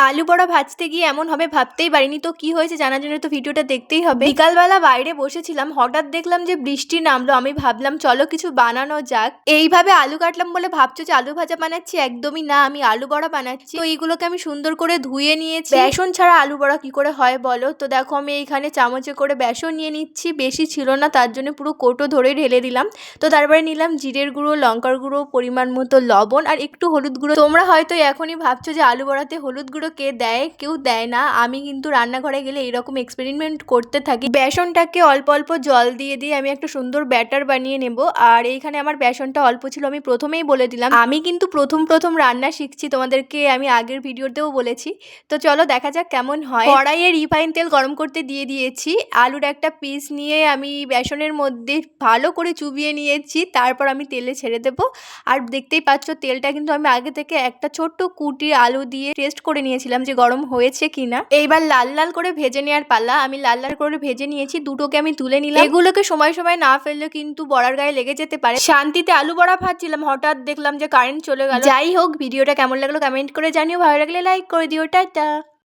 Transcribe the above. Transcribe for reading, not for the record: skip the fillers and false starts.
আলু বড়া ভাজতে গিয়ে এমন হবে ভাবতেই পারিনি। তো কি হয়েছে জানার জন্য তো ভিডিওটা দেখতেই হবে। বিকালবেলা বাইরে বসেছিলাম, হঠাৎ দেখলাম যে বৃষ্টি নামলো। আমি ভাবলাম চলো কিছু বানানো যাক। এইভাবে আলু কাটলাম বলে ভাবছো যে আলু ভাজা বানাচ্ছি, একদমই না, আমি আলু বড়া বানাচ্ছি। তো এইগুলোকে আমি সুন্দর করে ধুয়ে নিয়েছি। বেসন ছাড়া আলু বড়া কি করে হয় বলো? তো দেখো আমি এইখানে চামচে করে বেসন নিয়ে নিচ্ছি, বেশি ছিল না তার জন্য পুরো কৌটো ধরে ঢেলে দিলাম। তো তারপরে নিলাম জিরের গুঁড়ো, লঙ্কার গুঁড়ো, পরিমাণ মতো লবণ আর একটু হলুদ গুঁড়ো। তোমরা হয়তো এখনই ভাবছো যে আলু বড়াতে হলুদ গুঁড়ো কে দেয়? কেউ দেয় না। আমি কিন্তু রান্নাঘরে গেলে এরকম এক্সপেরিমেন্ট করতে থাকি। বেসনটাকে অল্প অল্প জল দিয়ে দিয়ে আমি একটা সুন্দর ব্যাটার বানিয়ে নেব। আর এইখানে আমার বেসনটা অল্প ছিল, আমি প্রথমেই বলে দিলাম আমি কিন্তু প্রথম রান্না শিখছি, তোমাদেরকে আমি আগের ভিডিওতেও বলেছি। তো চলো দেখা যাক কেমন হয়। কড়াইয়ে রিফাইন তেল গরম করতে দিয়ে দিয়েছি। আলুর একটা পিস নিয়ে আমি বেসনের মধ্যে ভালো করে চুবিয়ে নিয়েছি, তারপর আমি তেলে ছেড়ে দেবো। আর দেখতেই পাচ্ছ তেলটা কিন্তু আমি আগে থেকে একটা ছোট্ট কুটি আলু দিয়ে টেস্ট করে নিয়েছিলাম যে গরম হয়েছে কিনা। এইবার লাল লাল করে ভেজে নেওয়ার পালা। আমি লাল লাল করে ভেজে নিয়েছি, দুটোকে আমি তুলে নিলাম। এগুলোকে সময় সময় না ফেললে কিন্তু বড়ার গায়ে লেগে যেতে পারে। শান্তিতে আলু বড়া ভাজছিলাম, হঠাৎ দেখলাম যে কারেন্ট চলে গেল। যাই হোক, ভিডিওটা কেমন লাগলো কমেন্ট করে জানিও, ভালো লাগলে লাইক করে দিও। টাটা।